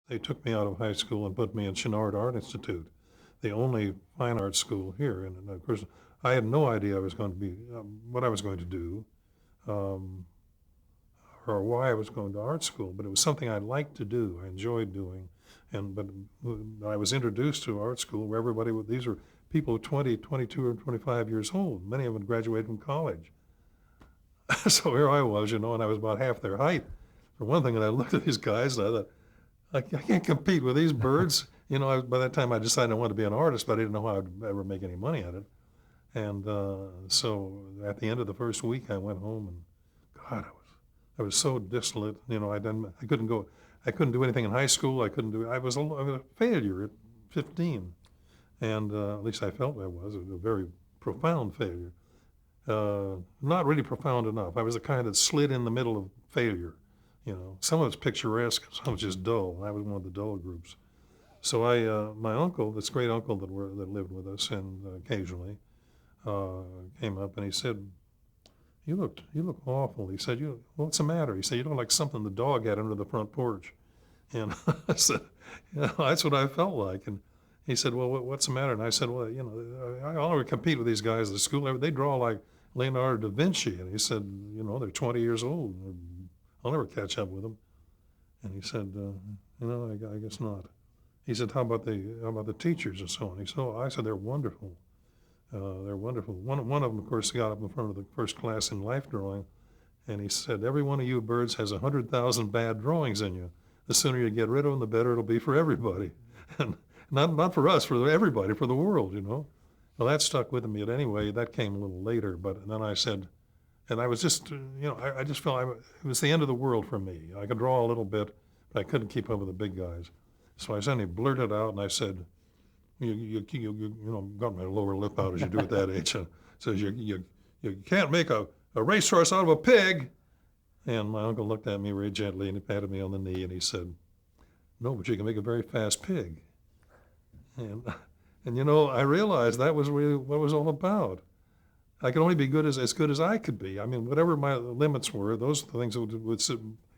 They took me out of high school and put me in Chenard Art Institute, the only fine arts school here. And of course, I had no idea I was going to be what I was going to do, um, or why I was going to art school. But it was something I liked to do. I enjoyed doing, and but I was introduced to art school where these were people 20, 22, or 25 years old. Many of them graduated from college. So here I was, and I was about half their height. For one thing, and I looked at these guys and I thought, I can't compete with these birds. By that time I decided I wanted to be an artist, but I didn't know how I'd ever make any money at it. And so at the end of the first week, I went home and God, I was so dissolute. I couldn't do anything in high school. I was a failure at 15. And at least I felt I was a very profound failure. Not really profound enough. I was the kind that slid in the middle of failure. Some of it's picturesque, some of it's just dull. I was one of the dull groups. So my uncle, this great uncle that lived with us, and occasionally came up and he said, "You look awful." He said, "What's the matter?" He said, "You look like something the dog had under the front porch." And I said, "That's what I felt like." And he said, "Well, what's the matter?" And I said, "Well, I'll never compete with these guys at the school. They draw like Leonardo da Vinci." And he said, "They're 20 years old. I'll never catch up with them." And he said, I guess not. He said, how about the teachers and so on?" He said, "Oh," I said, "They're wonderful. They're wonderful." One of them, of course, got up in front of the first class in life drawing, and he said, "Every one of you birds has 100,000 bad drawings in you. The sooner you get rid of them, the better it'll be for everybody." And not for us, for everybody, for the world. Well, that stuck with me. But anyway, that came a little later. But then I said, and I was just, I just felt it was the end of the world for me. I could draw a little bit, but I couldn't keep up with the big guys. So I suddenly blurted out and I said, got my lower lip out as you do at that age. And says, you can't make a racehorse out of a pig. And my uncle looked at me very gently and he patted me on the knee and he said, "No, but you can make a very fast pig." And, I realized that was really what it was all about. I could only be as good as I could be. I mean, whatever my limits were, those are the things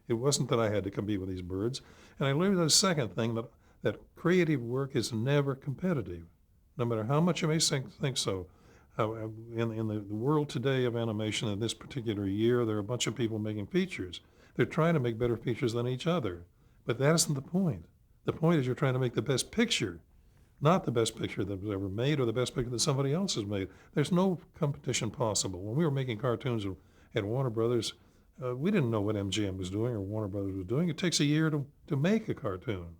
it wasn't that I had to compete with these birds. And I learned the second thing, that creative work is never competitive, no matter how much you may think so. In the world today of animation, in this particular year, there are a bunch of people making features. They're trying to make better features than each other. But that isn't the point. The point is you're trying to make the best picture, not the best picture that was ever made or the best picture that somebody else has made. There's no competition possible. When we were making cartoons at Warner Brothers, we didn't know what MGM was doing or Warner Brothers was doing. It takes a year to make a cartoon.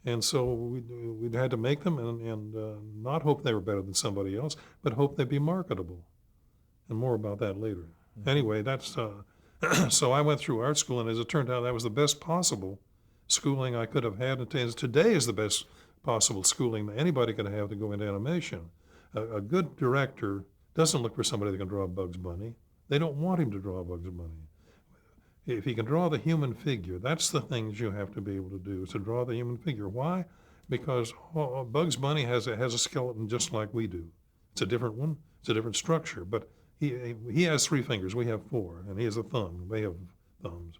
And so we'd had to make them and not hope they were better than somebody else, but hope they'd be marketable. And more about that later. Mm-hmm. Anyway, that's so I went through art school, and as it turned out, that was the best possible schooling I could have had. And today is the best possible schooling that anybody could have to go into animation. A good director doesn't look for somebody that can draw Bugs Bunny. They don't want him to draw Bugs Bunny. If he can draw the human figure, that's the things you have to be able to do, is to draw the human figure. Why? Because Bugs Bunny has a skeleton just like we do. It's a different one. It's a different structure. But he has 3 fingers. We have 4. And he has a thumb. They have thumbs.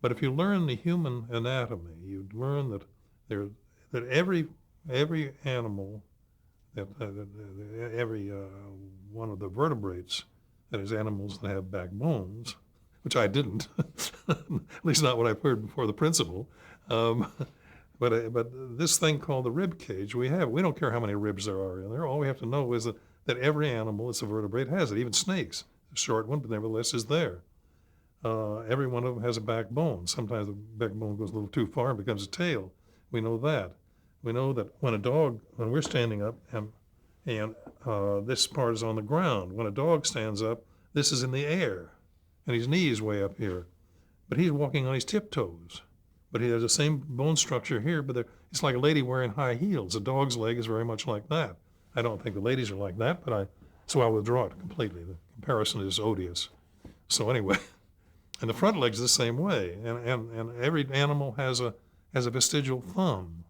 But if you learn the human anatomy, you learn that every animal, every one of the vertebrates, that is animals that have backbones, which I didn't, at least not what I've heard before the principal. But this thing called the rib cage we don't care how many ribs there are in there. All we have to know is that every animal that's a vertebrate has it. Even snakes, a short one, but nevertheless is there. Every one of them has a backbone. Sometimes the backbone goes a little too far and becomes a tail. We know that. We know that when we're standing up and this part is on the ground. When a dog stands up, this is in the air. And his knee is way up here. But he's walking on his tiptoes. But he has the same bone structure here, but it's like a lady wearing high heels. A dog's leg is very much like that. I don't think the ladies are like that, so I'll withdraw it completely. The comparison is odious. So anyway, and the front leg's the same way. And every animal has a vestigial thumb.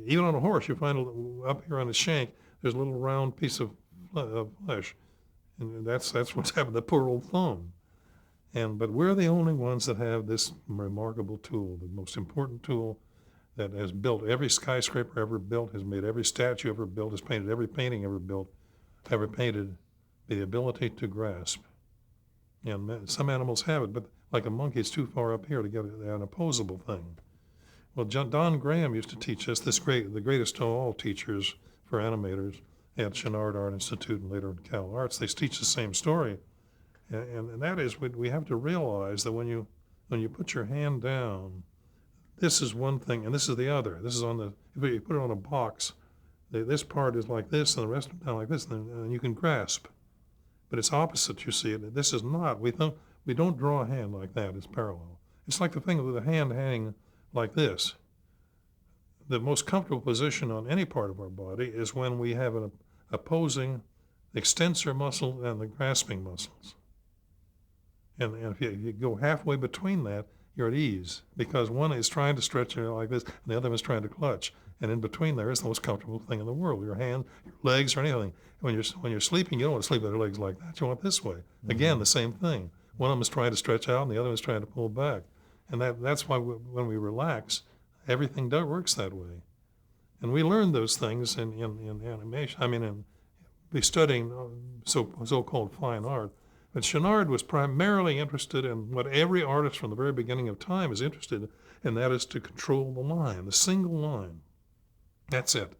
Even on a horse, you find up here on the shank, there's a little round piece of flesh. And that's what's happened, the poor old thumb. But we're the only ones that have this remarkable tool, the most important tool that has built every skyscraper ever built, has made every statue ever built, has painted every painting ever built, ever painted, the ability to grasp. And some animals have it, but like a monkey, it's too far up here to get an opposable thing. Well, Don Graham used to teach us, the greatest of all teachers for animators at Chenard Art Institute and later at Cal Arts. They teach the same story. And that is, we have to realize that when you put your hand down, this is one thing, and this is the other. This is if you put it on a box, this part is like this, and the rest of it like this, and you can grasp. But it's opposite, you see. This is not. We don't draw a hand like that. It's parallel. It's like the thing with the hand hanging like this. The most comfortable position on any part of our body is when we have an opposing extensor muscle and the grasping muscles. And if you go halfway between that, you're at ease, because one is trying to stretch like this, and the other one is trying to clutch. And in between there is the most comfortable thing in the world, your hand, your legs, or anything. When you're sleeping, you don't want to sleep with your legs like that. You want it this way. Mm-hmm. Again, the same thing. One of them is trying to stretch out, and the other one is trying to pull back. And that's why when we relax, everything works that way. And we learn those things in animation. Be studying so-called fine art. But Chenard was primarily interested in what every artist from the very beginning of time is interested in, and that is to control the line, the single line. That's it.